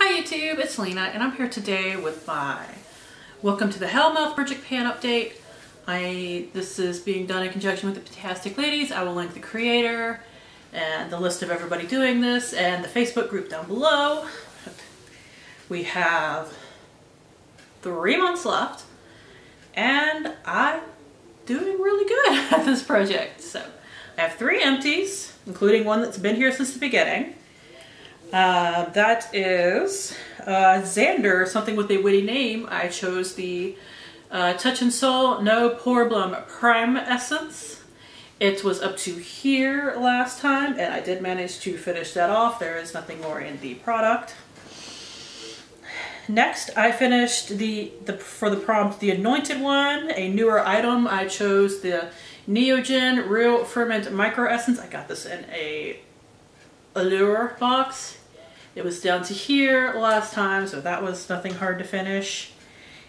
Hi YouTube, it's Lena and I'm here today with my Welcome to the Hellmouth Project Pan update. This is being done in conjunction with the PANtastic ladies. I will link the creator and the list of everybody doing this and the Facebook group down below. We have 3 months left and I'm doing really good at this project. So I have 3 empties, including one that's been here since the beginning. That is Xander, something with a witty name. I chose the Touch and Soul No Problem Prime Essence. It was up to here last time, and I did manage to finish that off. There is nothing more in the product. Next, I finished for the prompt, the Anointed one, a newer item. I chose the Neogen Real Ferment Micro Essence. I got this in a Allure box. It was down to here last time, so that was nothing hard to finish.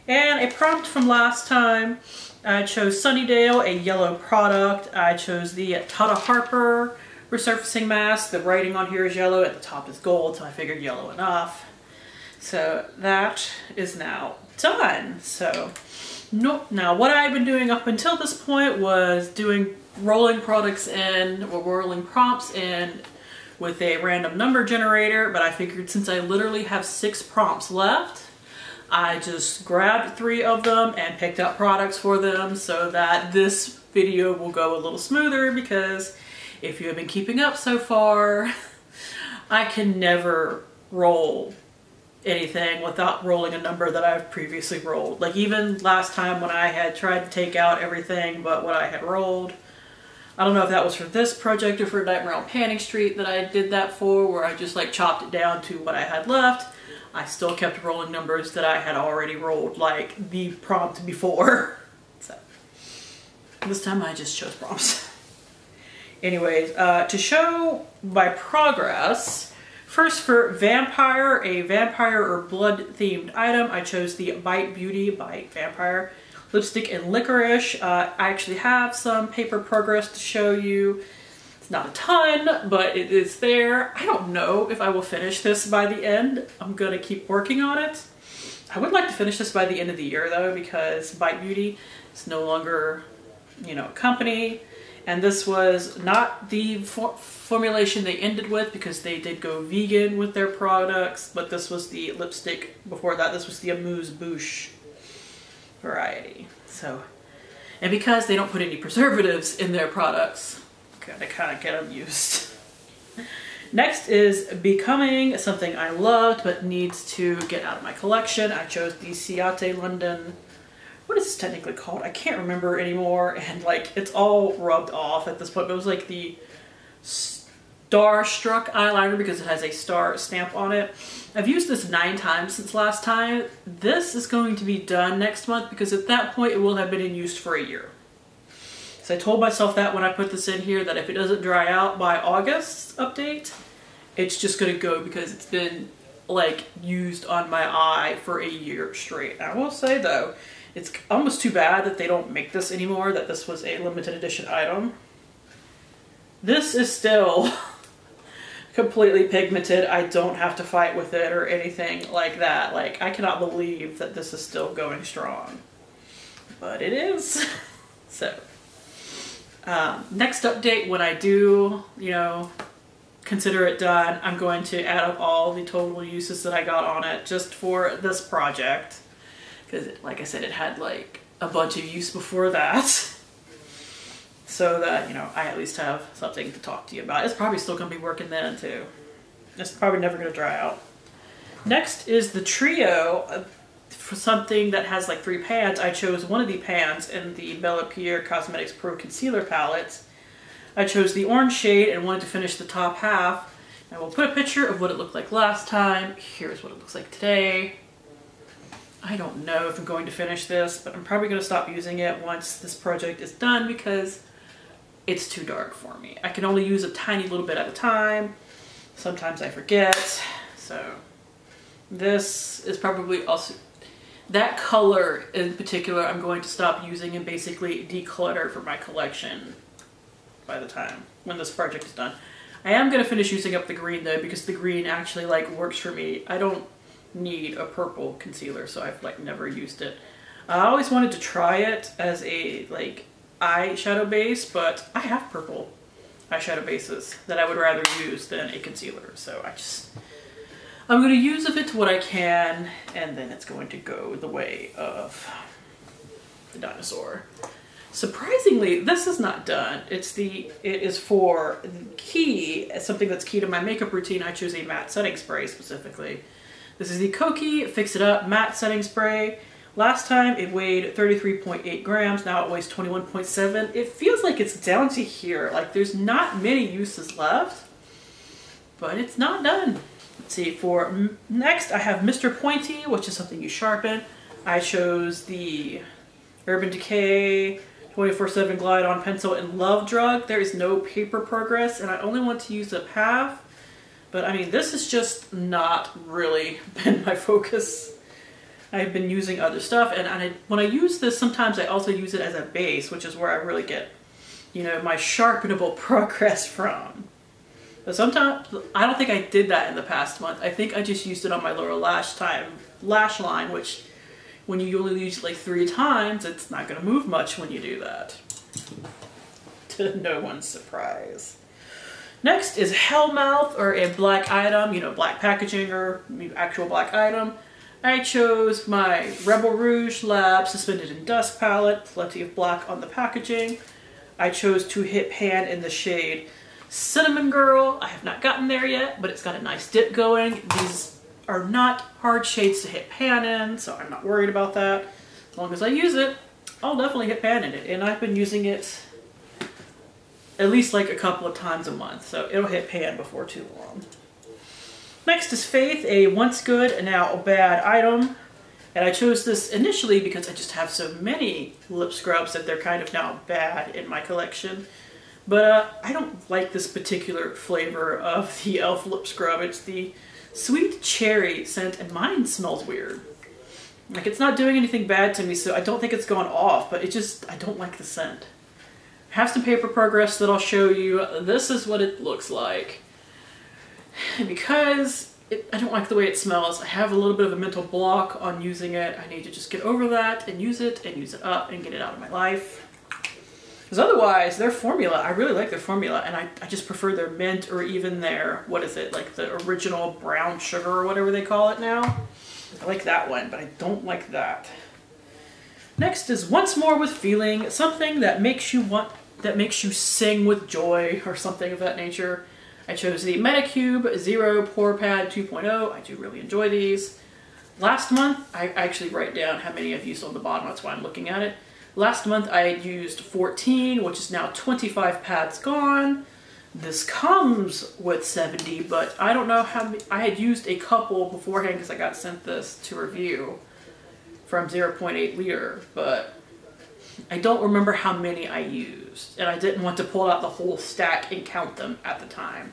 And a prompt from last time, I chose Sunnydale, a yellow product. I chose the Tata Harper Resurfacing Mask. The writing on here is yellow, at the top is gold, so I figured yellow enough. So that is now done. So now what I've been doing up until this point was doing rolling products in, or rolling prompts in, with a random number generator, but I figured since I literally have 6 prompts left, I just grabbed 3 of them and picked out products for them so that this video will go a little smoother, because if you have been keeping up so far, I can never roll anything without rolling a number that I've previously rolled. Like even last time when I had tried to take out everything but what I had rolled, I don't know if that was for this project or for Nightmare on Panning Street that I did that for, where I just like chopped it down to what I had left. I still kept rolling numbers that I had already rolled, like the prompt before. So this time I just chose prompts. Anyways, to show my progress, first for Vampire, a vampire or blood themed item, I chose the Bite Beauty by Vampire lipstick and licorice. I actually have some paper progress to show you. It's not a ton, but it is there. I don't know if I will finish this by the end. I'm gonna keep working on it. I would like to finish this by the end of the year though, because Bite Beauty is no longer, you know, a company. And this was not the formulation they ended with, because they did go vegan with their products, but this was the lipstick before that. This was the Amuse Bouche variety. So, and because they don't put any preservatives in their products, gotta kind of get them used. Next is Becoming, something I loved but needs to get out of my collection. I chose the Ciate London, what is this technically called? I can't remember anymore, and like it's all rubbed off at this point, but it was like the Starstruck eyeliner because it has a star stamp on it. I've used this 9 times since last time. This is going to be done next month because at that point it will have been in use for a year. So I told myself that when I put this in here, that if it doesn't dry out by August's update, it's just gonna go because it's been like used on my eye for a year straight. I will say though, it's almost too bad that they don't make this anymore, that this was a limited edition item. This is still completely pigmented. I don't have to fight with it or anything like that. Like, I cannot believe that this is still going strong. But it is. So, next update, when I do, you know, consider it done, I'm going to add up all the total uses that I got on it just for this project. Because, like I said, it had like a bunch of use before that. So that, you know, I at least have something to talk to you about. It's probably still going to be working then too. It's probably never going to dry out. Next is the trio. For something that has like 3 pans, I chose one of the pans in the Bella Pierre Cosmetics Pro Concealer Palettes. I chose the orange shade and wanted to finish the top half. I will put a picture of what it looked like last time. Here's what it looks like today. I don't know if I'm going to finish this, but I'm probably going to stop using it once this project is done because it's too dark for me. I can only use a tiny little bit at a time. Sometimes I forget. So this is probably also, that color in particular I'm going to stop using and basically declutter for my collection by the time when this project is done. I am going to finish using up the green though, because the green actually like works for me. I don't need a purple concealer, so I've like never used it. I always wanted to try it as a like eyeshadow base, but I have purple eyeshadow bases that I would rather use than a concealer. So I'm going to use of it what I can, and then it's going to go the way of the dinosaur. Surprisingly, this is not done. It is for key, something that's key to my makeup routine. I chose a matte setting spray specifically. This is the Koki Fix It Up Matte Setting Spray. Last time it weighed 33.8 grams, now it weighs 21.7. It feels like it's down to here. Like there's not many uses left, but it's not done. Let's see, for next I have Mr. Pointy, which is something you sharpen. I chose the Urban Decay 24/7 Glide On Pencil in Love Drug. There is no paper progress, and I only want to use up half. But I mean, this has just not really been my focus. I've been using other stuff, and when I use this, sometimes I also use it as a base, which is where I really get, you know, my sharpenable progress from. But sometimes, I don't think I did that in the past month. I think I just used it on my lower lash line, which when you only use it like 3 times, it's not going to move much when you do that. To no one's surprise. Next is Hellmouth, or a black item, you know, black packaging or actual black item. I chose my Rebel Rouge Lab Suspended in Dusk palette, plenty of black on the packaging. I chose to hit pan in the shade Cinnamon Girl. I have not gotten there yet, but it's got a nice dip going. These are not hard shades to hit pan in, so I'm not worried about that. As long as I use it, I'll definitely hit pan in it, and I've been using it at least like a couple of times a month, so it'll hit pan before too long. Next is Faith, a once good and now bad item. And I chose this initially because I just have so many lip scrubs that they're kind of now bad in my collection. But I don't like this particular flavor of the e.l.f. lip scrub. It's the sweet cherry scent, and mine smells weird. Like, it's not doing anything bad to me, so I don't think it's gone off, but I don't like the scent. I have some paper progress that I'll show you. This is what it looks like. And because I don't like the way it smells, I have a little bit of a mental block on using it. I need to just get over that and use it up and get it out of my life. Because otherwise, their formula, I really like their formula, and I just prefer their mint or even their, what is it, like the original brown sugar or whatever they call it now. I like that one, but I don't like that. Next is Once More with Feeling, something that makes you sing with joy or something of that nature. I chose the Metacube Zero Pore Pad 2.0. I do really enjoy these. Last month, I actually write down how many I've used on the bottom, that's why I'm looking at it. Last month I had used 14, which is now 25 pads gone. This comes with 70, but I don't know how many. I had used a couple beforehand because I got sent this to review from 0.8 liter, but I don't remember how many I used, and I didn't want to pull out the whole stack and count them at the time.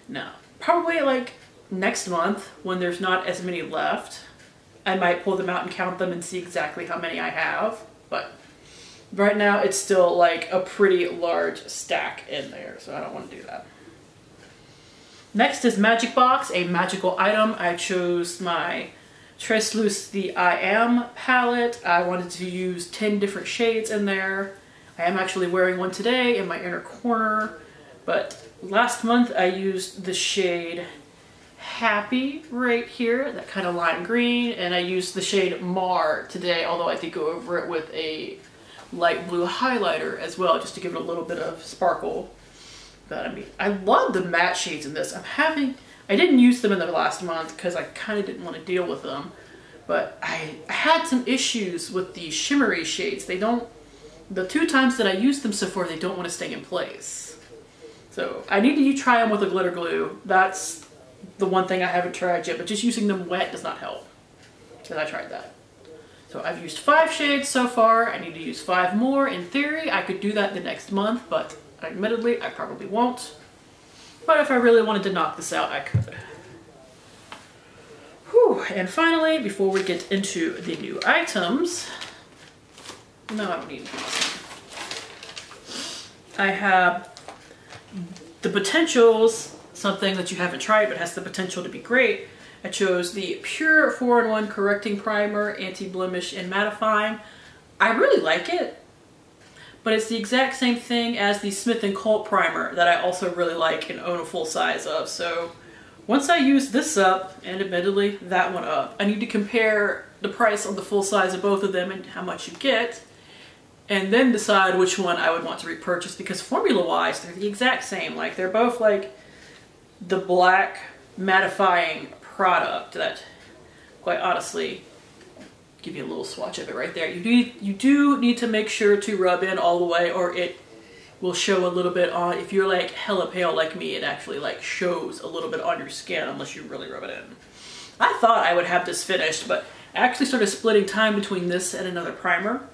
No, probably like next month when there's not as many left, I might pull them out and count them and see exactly how many I have, but right now it's still like a pretty large stack in there, so I don't want to do that. Next is Magic Box, a magical item. I chose my Tresluce the I Am palette. I wanted to use 10 different shades in there. I am actually wearing one today in my inner corner, but last month I used the shade Happy right here, that kind of lime green, and I used the shade Mar today, although I did go over it with a light blue highlighter as well, just to give it a little bit of sparkle. But I mean, I love the matte shades in this. I didn't use them in the last month because I kind of didn't want to deal with them, but I had some issues with the shimmery shades. The 2 times that I used them so far, they don't want to stay in place. So I need to try them with a glitter glue. That's the one thing I haven't tried yet, but just using them wet does not help, because I tried that. So I've used 5 shades so far. I need to use 5 more. In theory, I could do that the next month, but admittedly, I probably won't. But if I really wanted to knock this out, I could. Whew. And finally, before we get into the new items, no, I don't need this. I have the Potentials, something that you haven't tried but has the potential to be great. I chose the Pure 4-in-1 Correcting Primer, Anti-Blemish and Mattifying. I really like it, but it's the exact same thing as the Smith & Colt Primer that I also really like and own a full size of. So once I use this up, and admittedly that one up, I need to compare the price on the full size of both of them and how much you get, and then decide which one I would want to repurchase, because formula-wise, they're the exact same. Like, they're both like the black mattifying product that, quite honestly, give you a little swatch of it right there. You do need to make sure to rub in all the way, or it will show a little bit on. If you're like hella pale like me, it actually like shows a little bit on your skin unless you really rub it in. I thought I would have this finished, but I actually started splitting time between this and another primer,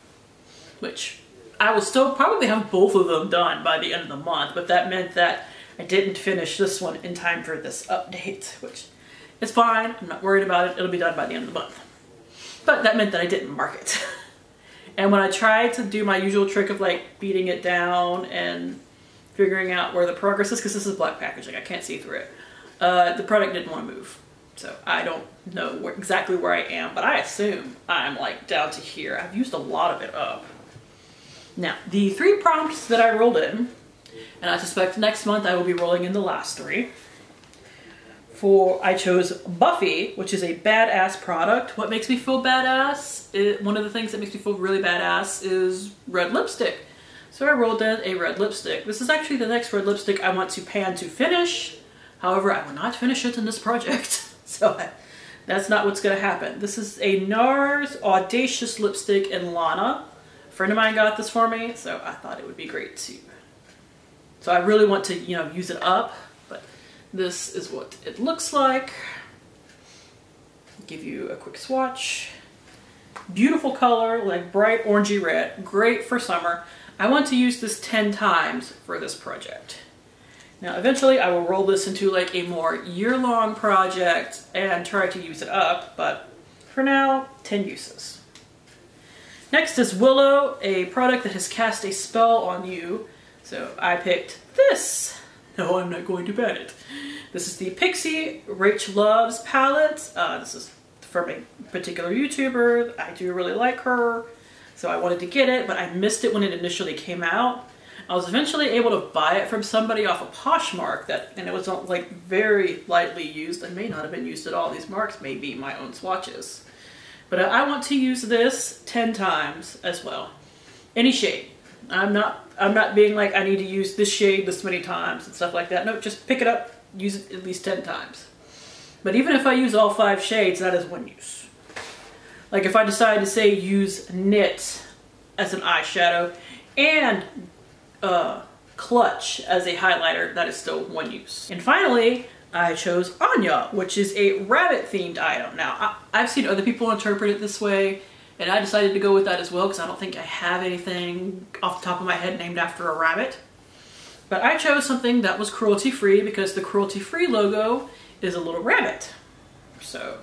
which I will still probably have both of them done by the end of the month, but that meant that I didn't finish this one in time for this update, which is fine. I'm not worried about it. It'll be done by the end of the month. But that meant that I didn't mark it. And when I tried to do my usual trick of like beating it down and figuring out where the progress is, because this is black packaging, I can't see through it, the product didn't want to move. So I don't know exactly where I am, but I assume I'm like down to here. I've used a lot of it up. Now, the 3 prompts that I rolled in, and I suspect next month I will be rolling in the last 3. I chose Buffy, which is a badass product. What makes me feel badass? One of the things that makes me feel really badass is red lipstick. So I rolled in a red lipstick. This is actually the next red lipstick I want to pan to finish. However, I will not finish it in this project. So that's not what's going to happen. This is a Nars Audacious lipstick in Lana. A friend of mine got this for me, so I thought it would be great too. So I really want to, you know, use it up, but this is what it looks like. Give you a quick swatch. Beautiful color, like bright orangey red. Great for summer. I want to use this 10 times for this project. Now, eventually I will roll this into like a more year-long project and try to use it up, but for now, 10 uses. Next is Willow, a product that has cast a spell on you. So I picked this. No, I'm not going to ban it. This is the Pixie Rach Loves palette. This is from a particular YouTuber. I do really like her, so I wanted to get it, but I missed it when it initially came out. I was eventually able to buy it from somebody off of Poshmark, and it was like very lightly used. It may not have been used at all. These marks may be my own swatches. But I want to use this 10 times as well. Any shade. I'm not being like I need to use this shade this many times and stuff like that. No, just pick it up, use it at least 10 times. But even if I use all 5 shades, that is one use. Like if I decide to say use Knit as an eyeshadow and Clutch as a highlighter, that is still one use. And finally, I chose Anya, which is a rabbit themed item. Now, I've seen other people interpret it this way, and I decided to go with that as well because I don't think I have anything off the top of my head named after a rabbit. But I chose something that was cruelty-free because the cruelty-free logo is a little rabbit. So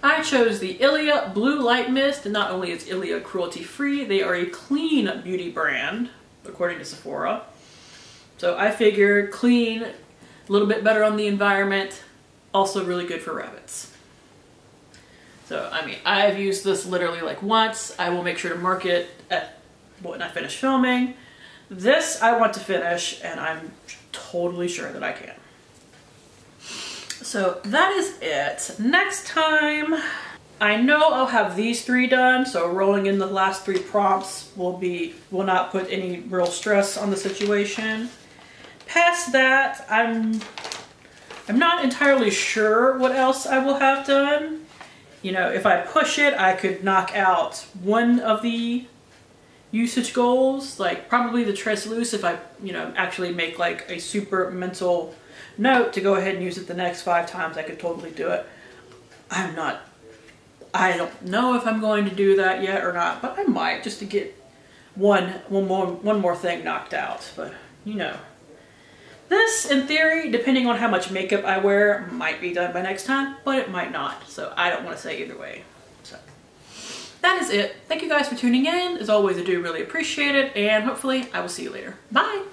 I chose the Ilia Blue Light Mist, and not only is Ilia cruelty-free, they are a clean beauty brand, according to Sephora. So I figured clean, a little bit better on the environment, also really good for rabbits. So, I mean, I've used this literally like once. I will make sure to mark it when I finish filming. This I want to finish, and I'm totally sure that I can. So that is it. Next time, I know I'll have these 3 done, so rolling in the last 3 prompts will not put any real stress on the situation. Past that, I'm not entirely sure what else I will have done. You know, if I push it, I could knock out one of the usage goals, like probably the Tres Loose if I, you know, actually make like a super mental note to go ahead and use it the next 5 times. I could totally do it. I don't know if I'm going to do that yet or not, but I might, just to get one more thing knocked out. But you know, this in theory, depending on how much makeup I wear, might be done by next time, but it might not. So I don't want to say either way. So that is it. Thank you guys for tuning in. As always, I do really appreciate it, and hopefully I will see you later. Bye.